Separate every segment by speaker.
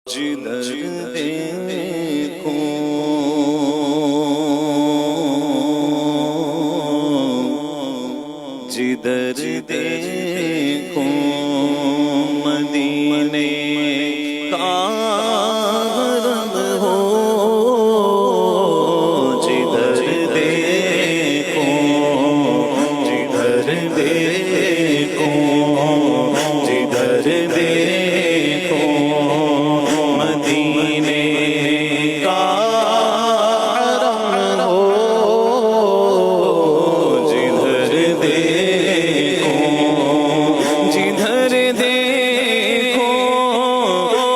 Speaker 1: جدھر دیکھو جدھر دیکھو مدینے کا حرم ہو، جدھر دیکھو جدھر دیکھو جدھر دیکھو مدینے کا حرم ہو، جدھر دیکھو جدھر دیکھو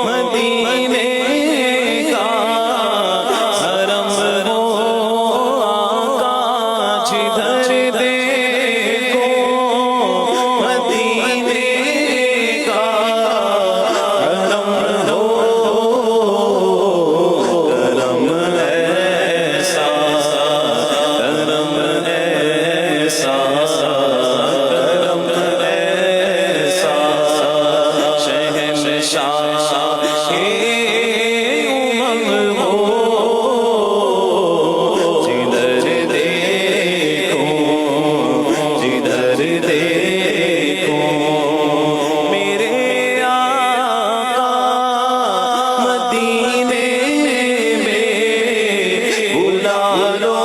Speaker 1: مدینے کا حرم ہو آقا، جدھر دیکھو مدینے کا حرم ہو، کرم ایسا کرم ایسا کرم ایسا شہنشاہ امم ہو، جدھر دیکھو جدھر دیکھو میرے آقا مدینے میں بلا لو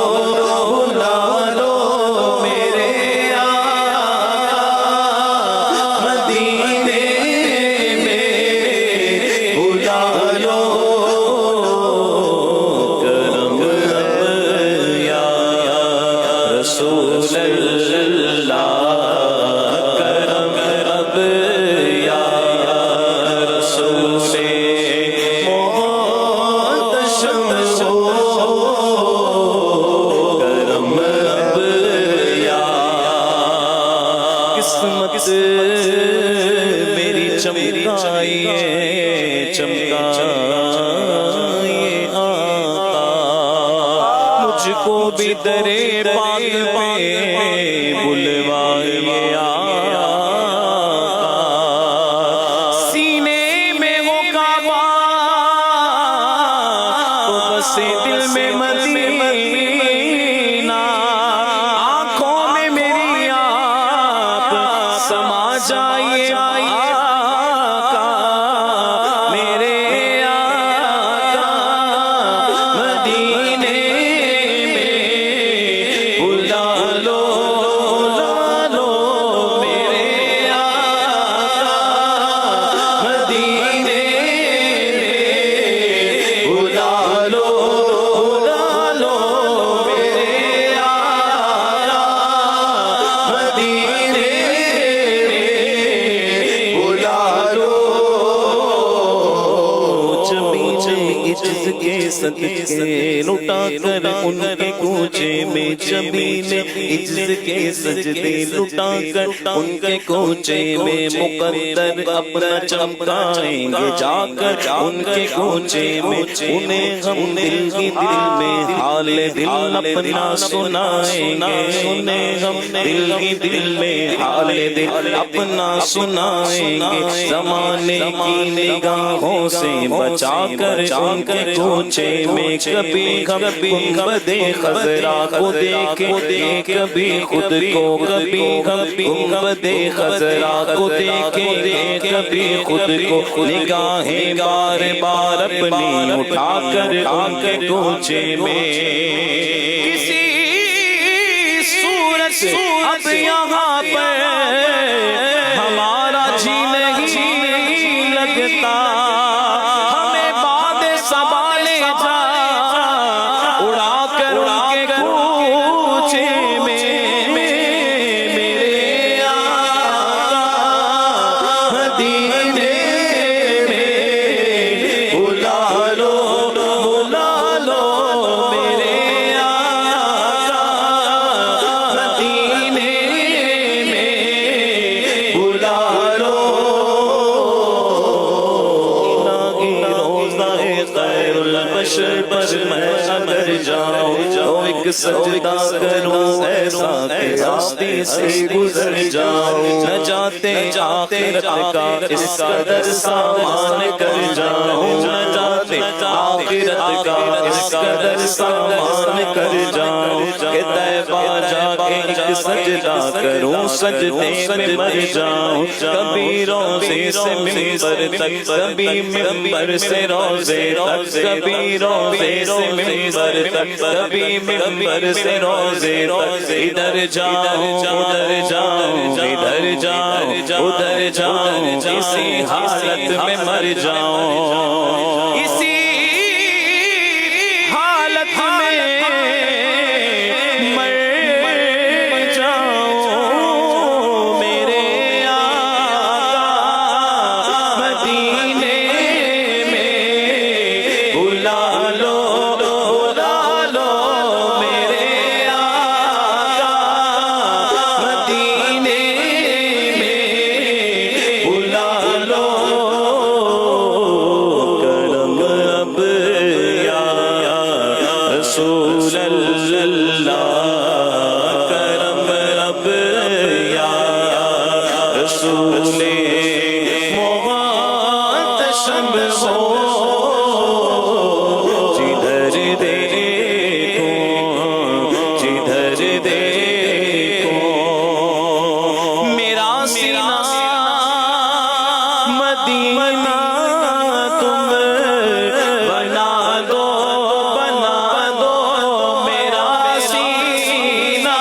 Speaker 1: میرے آقا مدینے میں بلا لو، کرم اب یا رسول اللہ، کرم اب یا رسول محتشم ہو، کرم اب یا قسمت میری چمکائیے چمکائیے آقا، مجھ کو بھی درے پاک میں بلوائیے آقا، سینے میں وہ کعبہ تو بسے دل میں مدینہ، آنکھوں میں میری آپ سما جائیے آقا، میرے آقا مدینے میں بلا لو میرے آقا مدینے میں بلا لو میرے آقا مدینے میں بلا لو، چبی عجز کے صدقے لٹا کر ان کے کوچے میں، چبی نے عجز کے سجدے لٹا کر ان کے کوچے میں، مقدر اپنا چمکائیں گے جا کر ان کے کوچے میں، انہیں ہم دل کی دل میں حال دل اپنا سنائیں گے، انہیں ہم دل کی دل میں حال دل اپنا سنائیں گے، زمانے کی نگاہوں سے بچا کر ان کے کوچے میں، کبھی گنبد خضرا کو دیکھیں کبھی خود کو، کبھی گنبد خضرا کو دیکھیں کبھی خود کو، نگاہیں بار بار اپنی اٹھا کر ان کے کوچے میں، کسی صورت اب یہاں پر ہمارا جی نہیں لگتا، ہمیں باد سنبھالے جا اڑا کر ان کے کوچے میں، میرے آقا مدینے میں بلا لو میرے آقا مدینے میں بلا لو، روزہ خیر البشر پر میں اگر جاؤں تو ایک سجدہ کروں ایسا کہ راستے سے گزر جاؤں، نہ جاتے آخرت کا اس قدر سامان کر جاؤں، آخرت کا اس قدر سامان کر جاؤں کہ طیبہ جا کے ایک سجدہ کروں سجدے میں مر جاؤں کبھی روزے سے ممبر تک کبھی ممبر سے روزے تک کبھی روزے سے ممبر تک کبھی ممبر سے روزے تک ادھر جاؤں ادھر جاؤں ادھر جاؤں ادھر جاؤں اسی حالت میں مر جاؤں اسی حالت میں مر جاؤں میرے آقا مدینے میں بلا لو میرے آقا مدینے میں بلا لو کرم اب یا رسول اللہ کرم اب یا رسول محتشم ہو جدھر دیکھو میرا سینہ مدینہ تم بنا دو میرا سینہ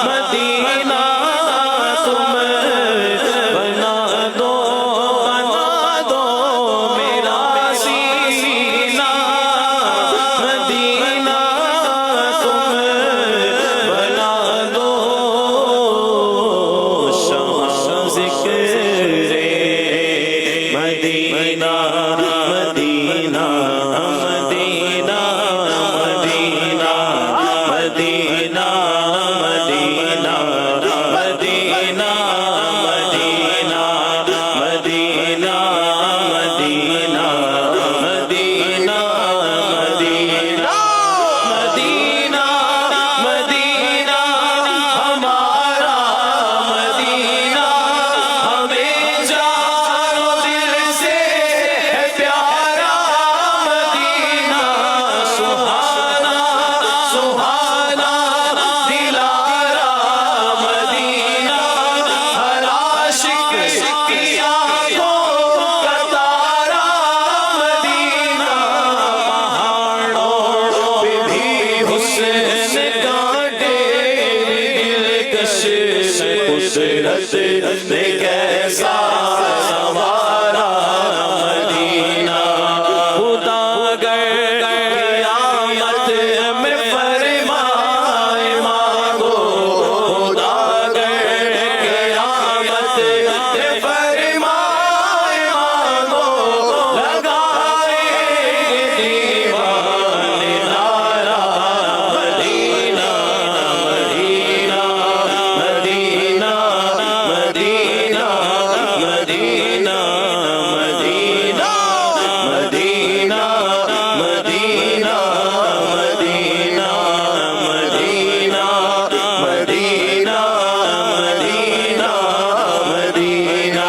Speaker 1: مدینہ تم بنا دو میرا سینہ مدینہ تم بنا دو شاہ ذکر مدینہ مدینہ مدینہ مدینہ مدینہ مدینہ مدینہ مدینہ مدینہ مدینہ مدینہ مدینہ مدینہ مدینہ ہمارا مدینہ ہمیں جانو دل سے ہے پیارا مدینہ سبحانہ سبحانہ دلارا مدینہ ہر عاشق کی آنکھوں کا تارا مدینہ پہاڑوں پہ بھی حسن کانٹے دلکش قدرت نے کیسا سنوارا مدینہ خدا گر قیامت میں فرمائے مانگو خدا گر قیامت میں فرمائے مانگو لگائے دیوانے نعرہ مدینہ مدینہ مدینہ مدینہ مدینہ مدینہ مدینہ مدینہ مدینہ مدینہ مدینہ مدینہ مدینہ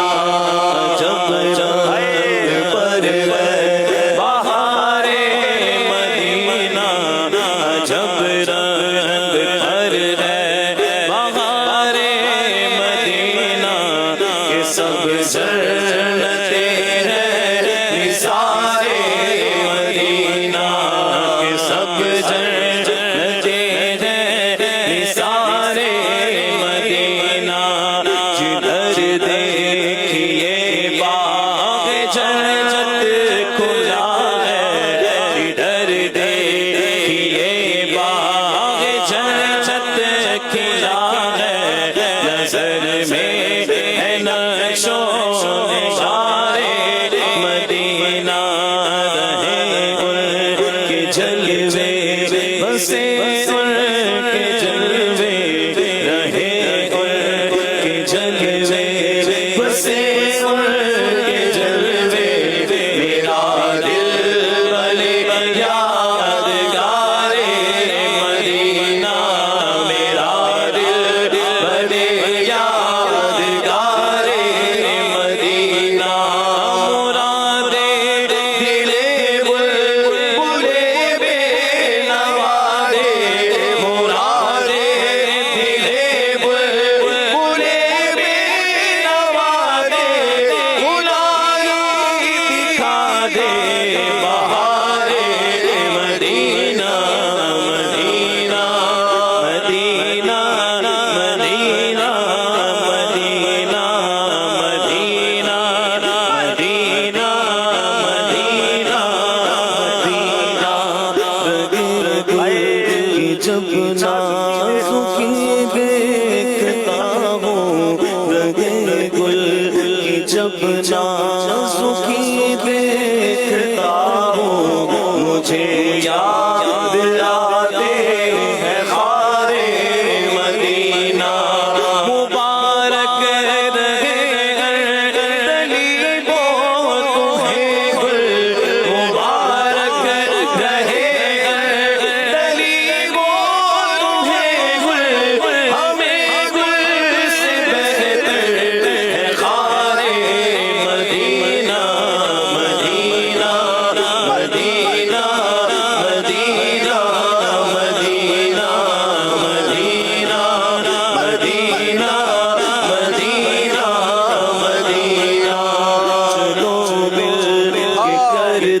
Speaker 1: جب رنگ پر ہے بہارے مدینہ جب رنگ پر ہے بہارے مدینہ کہ سب جنتے ہیں نثارے مدینہ کہ سب جنتے ہیں نثارے مدینہ جدھر دیکھیے باغ جنت کھلا ہے جدھر دیکھیے باغ جنت کھلا ہے نظر میں ہے نقش و نگارے مدینہ رہے ان کے جلوے بسے ان کے جلوے رہے ان کے جلوے بسے ان کے جلوے میرا دل بلے یادگارے مدینہ میرا دل بلے یادگارے مدینہ مراد دل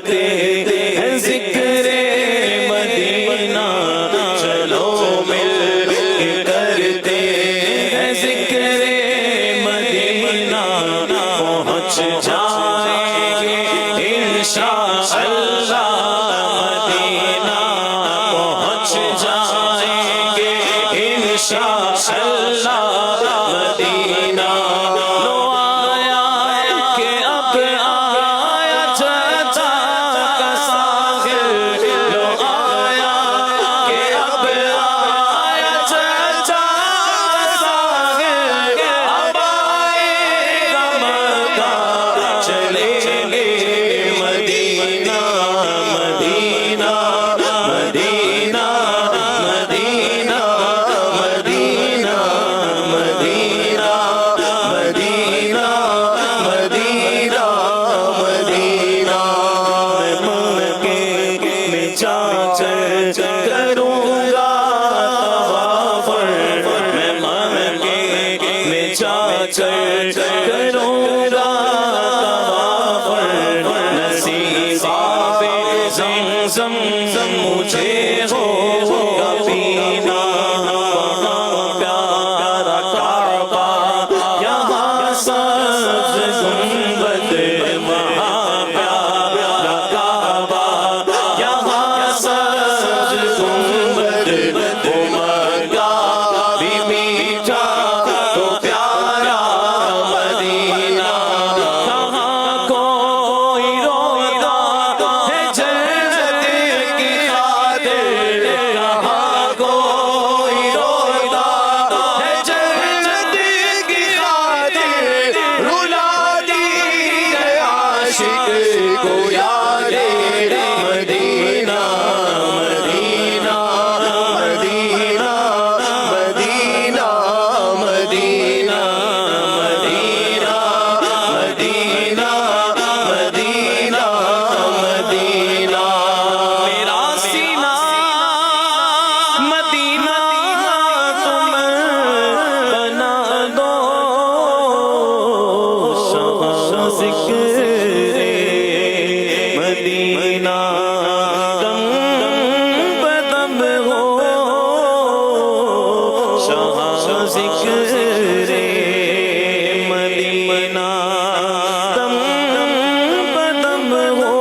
Speaker 1: کرتے ہیں ذکر مدینہ، چلو مل کے کرتے ہیں ذکر مدینہ، پہنچ جائیں گے انشاءاللہ مدینہ، پہنچ جائیں گے انشاءاللہ مدینہ۔ لو آیا کہ اب آیا چچا کا ساحل، لو آیا کہ اب آیا چچا کا ساحل، اب آئے گا مکہ، چلیں گے مدینہ مدینہ مدینہ مدینہ مدینہ مدینہ مدینہ مدینہ مدینہ۔ میں مکے میں جا کر کروں گا طواف، میں مکے میں جا کر کروں گا طواف، نصیب آب زمزم مجھے ہوگا پینا، وہاں پیارا کعبہ یہاں سبز گنبد، وہاں پیارا کعبہ یہاں سبز گنبد، وہ مکہ بھی میٹھا تو پیارا مدینہ، کہاں کوئی روتا ہے جنت کی خاطر، کہاں کوئی روتا ہے جنت کی خاطر، رلا دی ہے عاشق کو یاد مدینہ مدینہ مدینہ مدینہ مدینہ مدینہ مدینہ مدینہ مدینہ۔ میرا سینہ مدینہ تم بنا دو، شاہ ذکر مدینہ دم بدم ہو، شاہ ذکر مدینہ دم بدم ہو،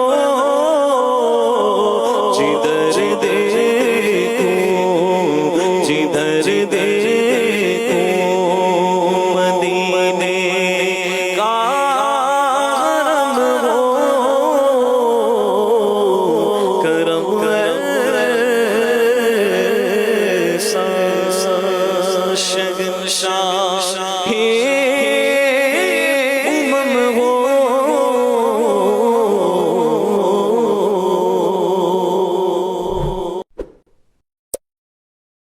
Speaker 1: جدھر دیکھوں جدھر دیکھوں مدینے کا حرم ہو، کرم ایسا شہنشاہ